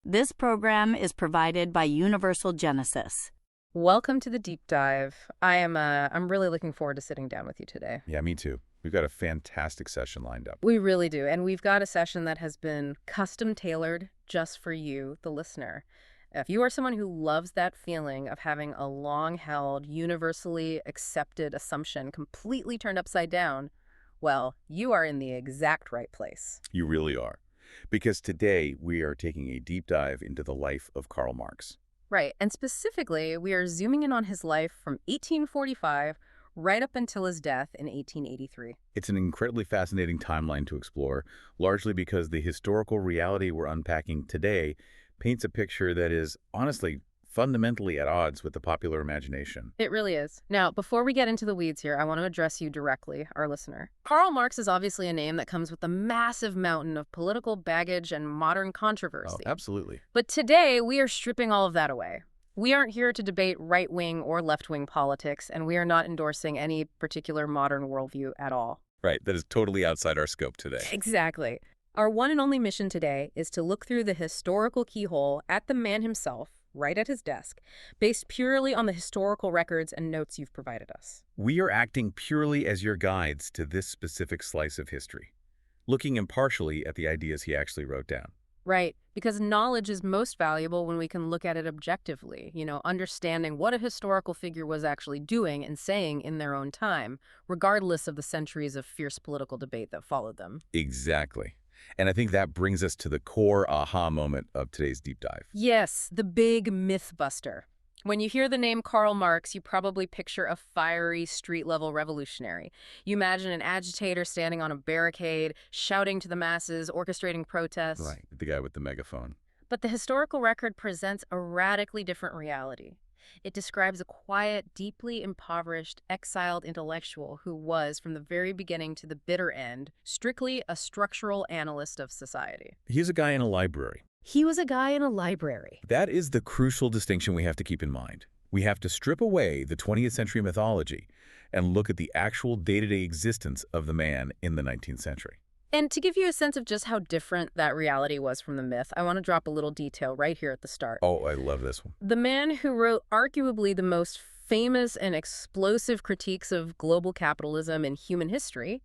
This program is provided by Universal Genesis. Welcome to the deep dive. I'm really looking forward to sitting down with you today. Yeah, me too. We've got a fantastic session lined up. We really do. And we've got a session that has been custom tailored just for you, the listener. If you are someone who loves that feeling of having a long-held, universally accepted assumption completely turned upside down, well, you are in the exact right place. You really are. Because today we are taking a deep dive into the life of Karl Marx. Right. And specifically, we are zooming in on his life from 1845 right up until his death in 1883. It's an incredibly fascinating timeline to explore, largely because the historical reality we're unpacking today paints a picture that is, honestly, fundamentally at odds with the popular imagination. It really is. Now, before we get into the weeds here, I want to address you directly, our listener. Karl Marx is obviously a name that comes with a massive mountain of political baggage and modern controversy. Oh, absolutely. But today, we are stripping all of that away. We aren't here to debate right-wing or left-wing politics, and we are not endorsing any particular modern worldview at all. Right, that is totally outside our scope today. Exactly. Our one and only mission today is to look through the historical keyhole at the man himself, right at his desk, based purely on the historical records and notes you've provided us. We are acting purely as your guides to this specific slice of history, looking impartially at the ideas he actually wrote down. Right, because knowledge is most valuable when we can look at it objectively, understanding what a historical figure was actually doing and saying in their own time, regardless of the centuries of fierce political debate that followed them. Exactly. And I think that brings us to the core aha moment of today's deep dive. Yes, the big myth buster. When you hear the name Karl Marx, you probably picture a fiery, street-level revolutionary. You imagine an agitator standing on a barricade, shouting to the masses, orchestrating protests. Right, the guy with the megaphone. But the historical record presents a radically different reality. It describes a quiet, deeply impoverished, exiled intellectual who was, from the very beginning to the bitter end, strictly a structural analyst of society. He's a guy in a library. He was a guy in a library. That is the crucial distinction we have to keep in mind. We have to strip away the 20th century mythology and look at the actual day-to-day existence of the man in the 19th century. And to give you a sense of just how different that reality was from the myth, I want to drop a little detail right here at the start. Oh, I love this one. The man who wrote arguably the most famous and explosive critiques of global capitalism in human history,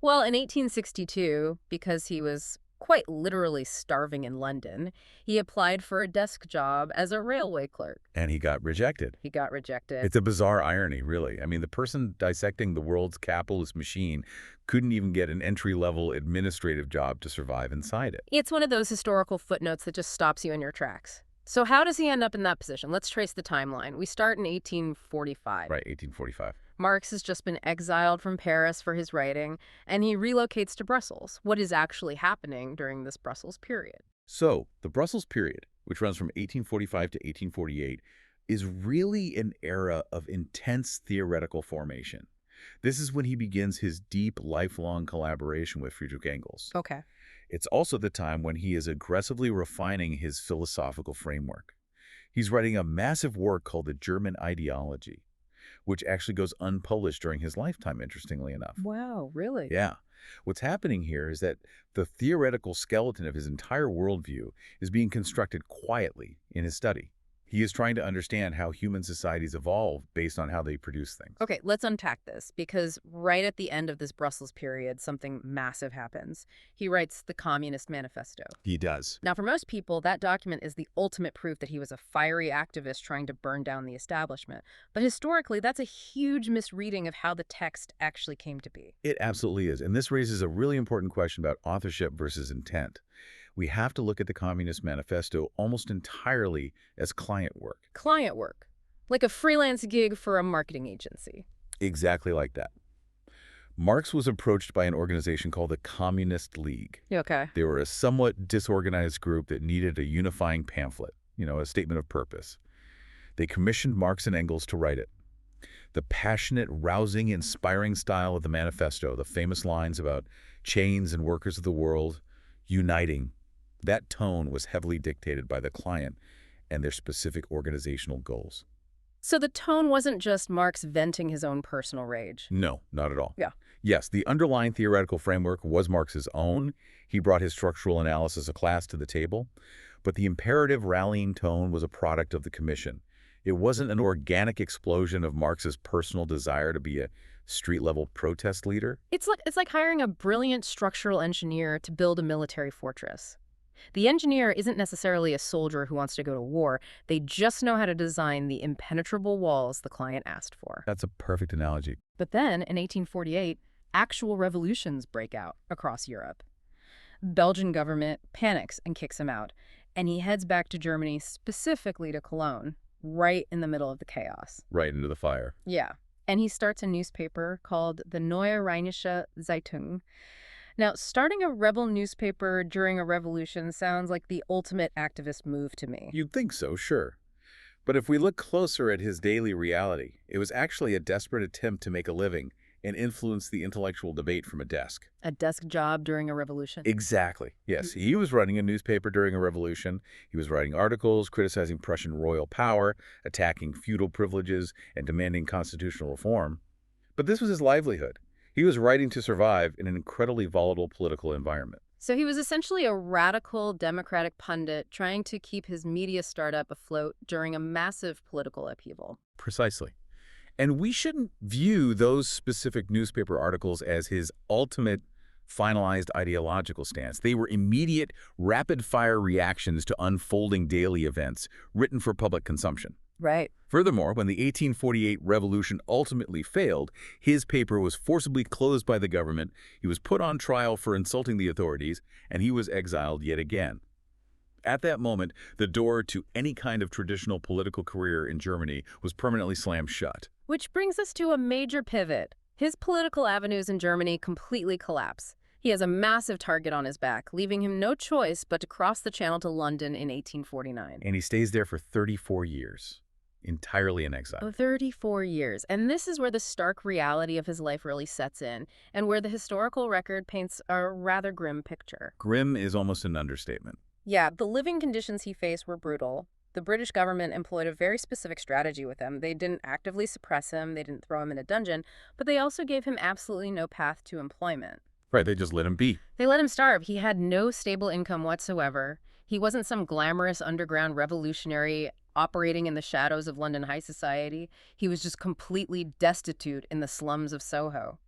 well, in 1862, because he was quite literally starving in London, he applied for a desk job as a railway clerk. And he got rejected. He got rejected. It's a bizarre irony, really. I mean, the person dissecting the world's capitalist machine couldn't even get an entry-level administrative job to survive inside it. It's one of those historical footnotes that just stops you in your tracks. So how does he end up in that position? Let's trace the timeline. We start in 1845. Right, 1845. Marx has just been exiled from Paris for his writing, and he relocates to Brussels. What is actually happening during this Brussels period? So, the Brussels period, which runs from 1845 to 1848, is really an era of intense theoretical formation. This is when he begins his deep, lifelong collaboration with Friedrich Engels. Okay. It's also the time when he is aggressively refining his philosophical framework. He's writing a massive work called the German Ideology, which actually goes unpublished during his lifetime, interestingly enough. Wow, really? Yeah. What's happening here is that the theoretical skeleton of his entire worldview is being constructed quietly in his study. He is trying to understand how human societies evolve based on how they produce things. Okay, let's unpack this, because right at the end of this Brussels period, something massive happens. He writes the Communist Manifesto. He does. Now, for most people, that document is the ultimate proof that he was a fiery activist trying to burn down the establishment. But historically, that's a huge misreading of how the text actually came to be. It absolutely is. And this raises a really important question about authorship versus intent. We have to look at the Communist Manifesto almost entirely as client work. Client work, like a freelance gig for a marketing agency. Exactly like that. Marx was approached by an organization called the Communist League. Okay. They were a somewhat disorganized group that needed a unifying pamphlet, a statement of purpose. They commissioned Marx and Engels to write it. The passionate, rousing, inspiring style of the manifesto, the famous lines about chains and workers of the world uniting, that tone was heavily dictated by the client and their specific organizational goals. So the tone wasn't just Marx venting his own personal rage. No, not at all. Yeah. Yes, the underlying theoretical framework was Marx's own. He brought his structural analysis of class to the table. But the imperative rallying tone was a product of the commission. It wasn't an organic explosion of Marx's personal desire to be a street-level protest leader. It's like hiring a brilliant structural engineer to build a military fortress. The engineer isn't necessarily a soldier who wants to go to war. They just know how to design the impenetrable walls the client asked for. That's a perfect analogy. But then, in 1848, actual revolutions break out across Europe. Belgian government panics and kicks him out, and he heads back to Germany, specifically to Cologne, right in the middle of the chaos. Right into the fire. Yeah. And he starts a newspaper called the Neue Rheinische Zeitung. Now, starting a rebel newspaper during a revolution sounds like the ultimate activist move to me. You'd think so, sure. But if we look closer at his daily reality, it was actually a desperate attempt to make a living and influence the intellectual debate from a desk. A desk job during a revolution? Exactly. Yes, he was running a newspaper during a revolution. He was writing articles criticizing Prussian royal power, attacking feudal privileges, and demanding constitutional reform. But this was his livelihood. He was writing to survive in an incredibly volatile political environment. So he was essentially a radical Democratic pundit trying to keep his media startup afloat during a massive political upheaval. Precisely. And we shouldn't view those specific newspaper articles as his ultimate finalized ideological stance. They were immediate, rapid-fire reactions to unfolding daily events written for public consumption. Right. Furthermore, when the 1848 revolution ultimately failed, his paper was forcibly closed by the government, he was put on trial for insulting the authorities, and he was exiled yet again. At that moment, the door to any kind of traditional political career in Germany was permanently slammed shut. Which brings us to a major pivot. His political avenues in Germany completely collapse. He has a massive target on his back, leaving him no choice but to cross the channel to London in 1849. And he stays there for 34 years, entirely in exile. 34 years. And this is where the stark reality of his life really sets in, and where the historical record paints a rather grim picture. Grim is almost an understatement. Yeah, the living conditions he faced were brutal. The British government employed a very specific strategy with him. They didn't actively suppress him, they didn't throw him in a dungeon, but they also gave him absolutely no path to employment. Right, they just let him be. They let him starve. He had no stable income whatsoever. He wasn't some glamorous underground revolutionary operating in the shadows of London high society. He was just completely destitute in the slums of Soho.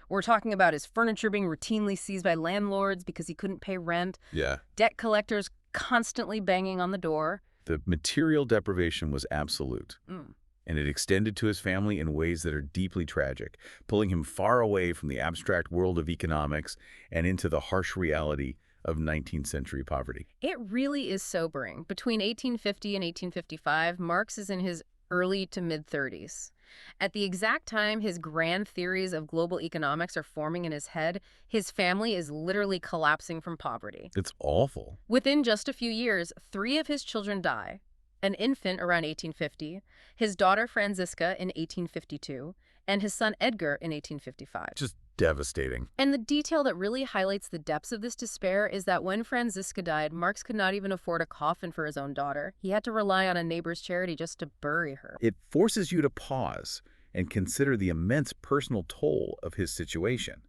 We're talking about his furniture being routinely seized by landlords because he couldn't pay rent. Yeah. Debt collectors constantly banging on the door. The material deprivation was absolute, and it extended to his family in ways that are deeply tragic, pulling him far away from the abstract world of economics and into the harsh reality of 19th century poverty. It really is sobering. Between 1850 and 1855, Marx is in his early to mid-30s. At the exact time his grand theories of global economics are forming in his head, his family is literally collapsing from poverty. It's awful. Within just a few years, 3 of his children die. An infant around 1850, his daughter Franziska in 1852, and his son Edgar in 1855. Just devastating. And the detail that really highlights the depths of this despair is that when Franziska died, Marx could not even afford a coffin for his own daughter. He had to rely on a neighbor's charity just to bury her. It forces you to pause and consider the immense personal toll of his situation.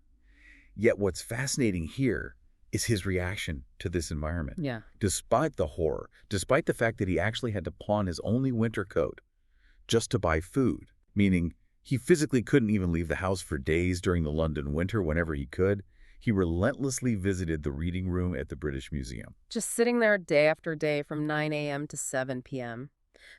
Yet what's fascinating here is his reaction to this environment. Yeah. Despite the horror, despite the fact that he actually had to pawn his only winter coat just to buy food, meaning he physically couldn't even leave the house for days during the London winter whenever he could, he relentlessly visited the reading room at the British Museum. Just sitting there day after day from 9 a.m. to 7 p.m.,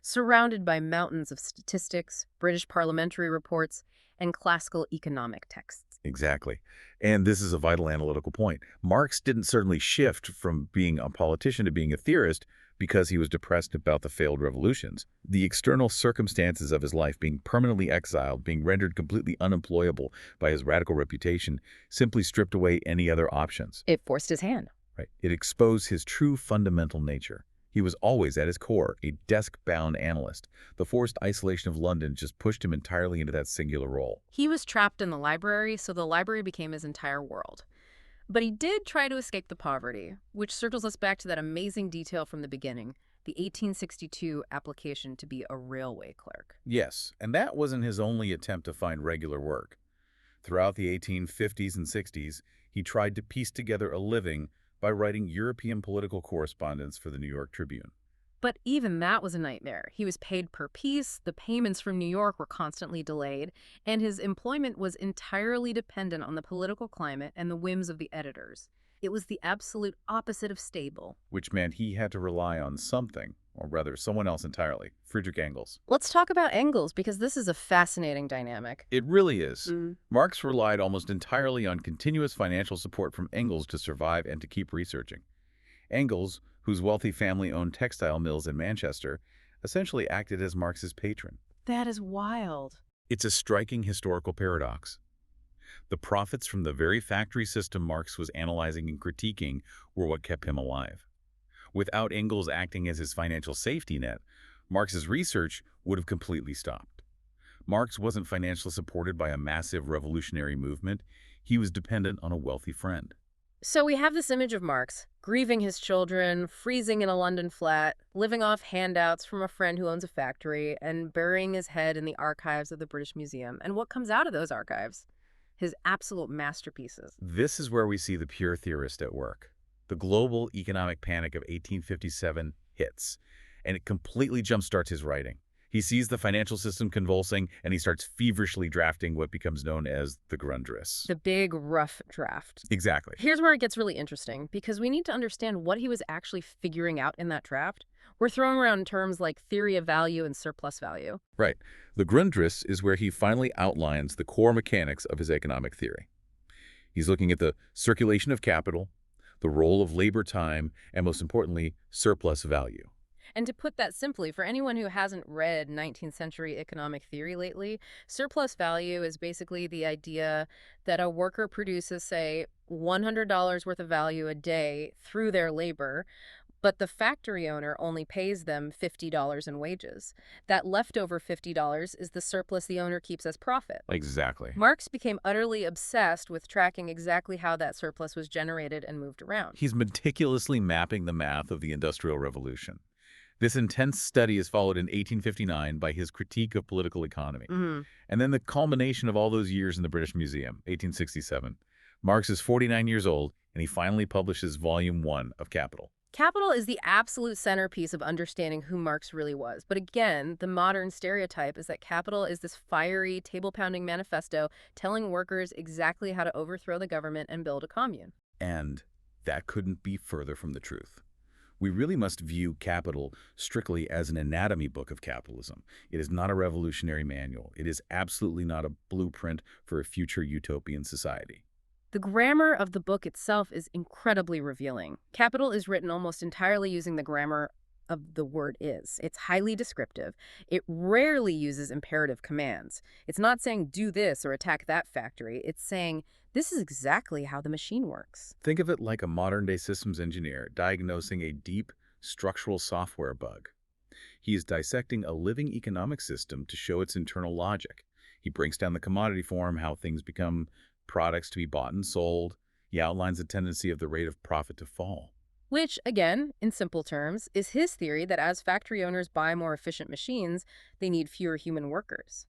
surrounded by mountains of statistics, British parliamentary reports, and classical economic texts. Exactly. And this is a vital analytical point. Marx didn't certainly shift from being a politician to being a theorist because he was depressed about the failed revolutions. The external circumstances of his life, being permanently exiled, being rendered completely unemployable by his radical reputation, simply stripped away any other options. It forced his hand. Right. It exposed his true fundamental nature. He was always, at his core, a desk-bound analyst. The forced isolation of London just pushed him entirely into that singular role. He was trapped in the library, so the library became his entire world. But he did try to escape the poverty, which circles us back to that amazing detail from the beginning, the 1862 application to be a railway clerk. Yes, and that wasn't his only attempt to find regular work. Throughout the 1850s and 60s, he tried to piece together a living by writing European political correspondence for the New York Tribune. But even that was a nightmare. He was paid per piece, the payments from New York were constantly delayed, and his employment was entirely dependent on the political climate and the whims of the editors. It was the absolute opposite of stable. Which meant he had to rely on something, or rather someone else entirely, Friedrich Engels. Let's talk about Engels, because this is a fascinating dynamic. It really is. Marx relied almost entirely on continuous financial support from Engels to survive and to keep researching. Engels, whose wealthy family owned textile mills in Manchester, essentially acted as Marx's patron. That is wild. It's a striking historical paradox. The profits from the very factory system Marx was analyzing and critiquing were what kept him alive. Without Engels acting as his financial safety net, Marx's research would have completely stopped. Marx wasn't financially supported by a massive revolutionary movement. He was dependent on a wealthy friend. So we have this image of Marx, grieving his children, freezing in a London flat, living off handouts from a friend who owns a factory, and burying his head in the archives of the British Museum. And what comes out of those archives? His absolute masterpieces. This is where we see the pure theorist at work. The global economic panic of 1857 hits, and it completely jumpstarts his writing. He sees the financial system convulsing, and he starts feverishly drafting what becomes known as the Grundriss. The big, rough draft. Exactly. Here's where it gets really interesting, because we need to understand what he was actually figuring out in that draft. We're throwing around terms like theory of value and surplus value. Right. The Grundriss is where he finally outlines the core mechanics of his economic theory. He's looking at the circulation of capital, the role of labor time, and most importantly, surplus value. And to put that simply, for anyone who hasn't read 19th century economic theory lately, surplus value is basically the idea that a worker produces, say, $100 worth of value a day through their labor, but the factory owner only pays them $50 in wages. That leftover $50 is the surplus the owner keeps as profit. Exactly. Marx became utterly obsessed with tracking exactly how that surplus was generated and moved around. He's meticulously mapping the math of the Industrial Revolution. This intense study is followed in 1859 by his critique of political economy. And then the culmination of all those years in the British Museum, 1867. Marx is 49 years old, and he finally publishes Volume 1 of Capital. Capital is the absolute centerpiece of understanding who Marx really was. But again, the modern stereotype is that Capital is this fiery, table-pounding manifesto telling workers exactly how to overthrow the government and build a commune. And that couldn't be further from the truth. We really must view Capital strictly as an anatomy book of capitalism. It is not a revolutionary manual. It is absolutely not a blueprint for a future utopian society. The grammar of the book itself is incredibly revealing. Capital is written almost entirely using the grammar of the word is. It's highly descriptive. It rarely uses imperative commands. It's not saying do this or attack that factory. It's saying this is exactly how the machine works. Think of it like a modern-day systems engineer diagnosing a deep structural software bug. He is dissecting a living economic system to show its internal logic. He breaks down the commodity form, how things become products to be bought and sold. He outlines the tendency of the rate of profit to fall. Which, again, in simple terms, is his theory that as factory owners buy more efficient machines, they need fewer human workers.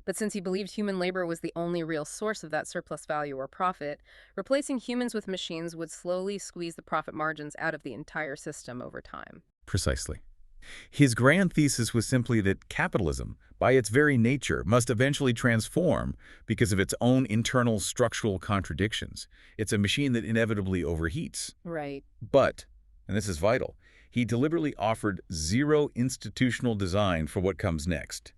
But since he believed human labor was the only real source of that surplus value or profit, replacing humans with machines would slowly squeeze the profit margins out of the entire system over time. Precisely. His grand thesis was simply that capitalism, by its very nature, must eventually transform because of its own internal structural contradictions. It's a machine that inevitably overheats. Right. But, and this is vital, he deliberately offered zero institutional design for what comes next.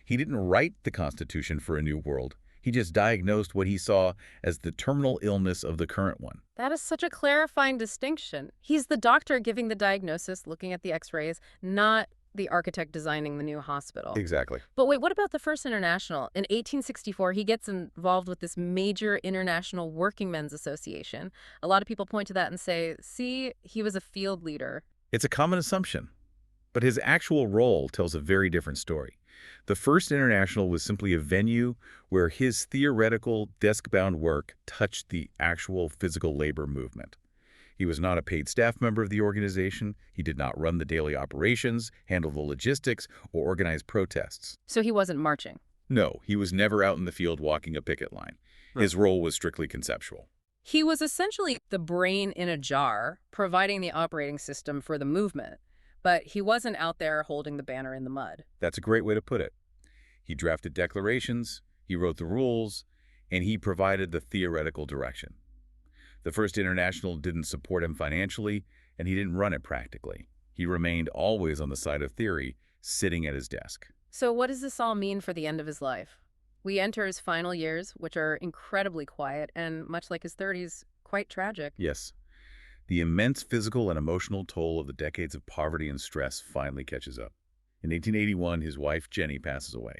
He didn't write the Constitution for a new world. He just diagnosed what he saw as the terminal illness of the current one. That is such a clarifying distinction. He's the doctor giving the diagnosis, looking at the x-rays, not the architect designing the new hospital. Exactly. But wait, what about the First International? In 1864, he gets involved with this major international working men's association. A lot of people point to that and say, see, he was a field leader. It's a common assumption. But his actual role tells a very different story. The First International was simply a venue where his theoretical, desk-bound work touched the actual physical labor movement. He was not a paid staff member of the organization. He did not run the daily operations, handle the logistics, or organize protests. So he wasn't marching? No, he was never out in the field walking a picket line. His role was strictly conceptual. He was essentially the brain in a jar, providing the operating system for the movement. But he wasn't out there holding the banner in the mud. That's a great way to put it. He drafted declarations, he wrote the rules, and he provided the theoretical direction. The First International didn't support him financially, and he didn't run it practically. He remained always on the side of theory, sitting at his desk. So what does this all mean for the end of his life? We enter his final years, which are incredibly quiet and, much like his 30s, quite tragic. Yes, the immense physical and emotional toll of the decades of poverty and stress finally catches up. In 1881, his wife, Jenny, passes away.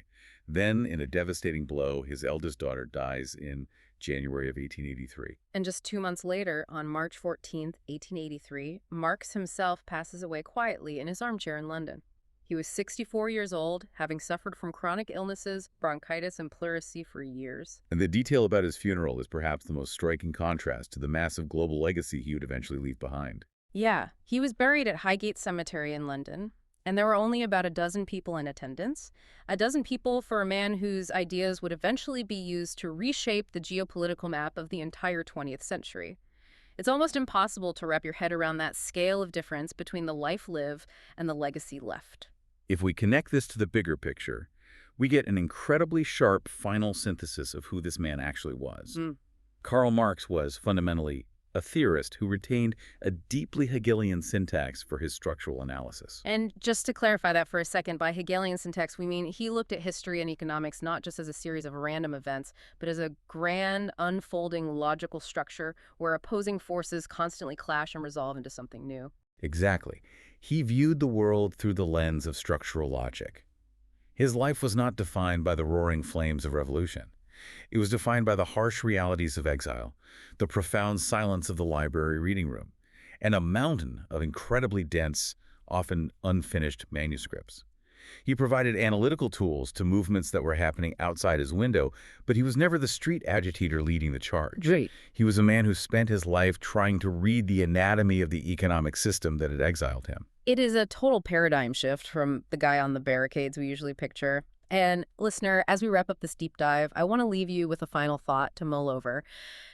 Then, in a devastating blow, his eldest daughter dies in January of 1883. And just 2 months later, on March 14th, 1883, Marx himself passes away quietly in his armchair in London. He was 64 years old, having suffered from chronic illnesses, bronchitis, and pleurisy for years. And the detail about his funeral is perhaps the most striking contrast to the massive global legacy he would eventually leave behind. Yeah, he was buried at Highgate Cemetery in London, and there were only about a dozen people in attendance. A dozen people for a man whose ideas would eventually be used to reshape the geopolitical map of the entire 20th century. It's almost impossible to wrap your head around that scale of difference between the life lived and the legacy left. If we connect this to the bigger picture, we get an incredibly sharp final synthesis of who this man actually was. Karl Marx was fundamentally a theorist who retained a deeply Hegelian syntax for his structural analysis. And just to clarify that for a second, by Hegelian syntax, we mean he looked at history and economics not just as a series of random events, but as a grand, unfolding logical structure where opposing forces constantly clash and resolve into something new. Exactly. He viewed the world through the lens of structural logic. His life was not defined by the roaring flames of revolution. It was defined by the harsh realities of exile, the profound silence of the library reading room, and a mountain of incredibly dense, often unfinished manuscripts. He provided analytical tools to movements that were happening outside his window, but he was never the street agitator leading the charge. Right. He was a man who spent his life trying to read the anatomy of the economic system that had exiled him. It is a total paradigm shift from the guy on the barricades we usually picture. And listener, as we wrap up this deep dive, I want to leave you with a final thought to mull over,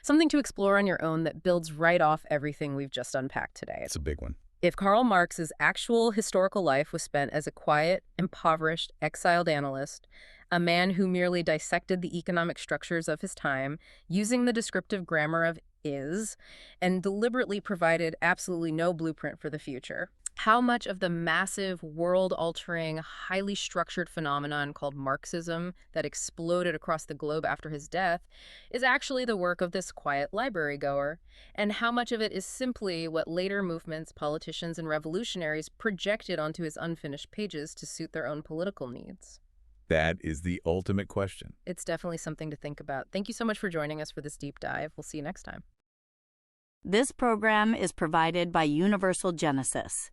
something to explore on your own that builds right off everything we've just unpacked today. It's a big one. If Karl Marx's actual historical life was spent as a quiet, impoverished, exiled analyst, a man who merely dissected the economic structures of his time, using the descriptive grammar of is, and deliberately provided absolutely no blueprint for the future, how much of the massive, world-altering, highly structured phenomenon called Marxism that exploded across the globe after his death is actually the work of this quiet library goer, and how much of it is simply what later movements, politicians, and revolutionaries projected onto his unfinished pages to suit their own political needs? That is the ultimate question. It's definitely something to think about. Thank you so much for joining us for this deep dive. We'll see you next time. This program is provided by Universal Genesis.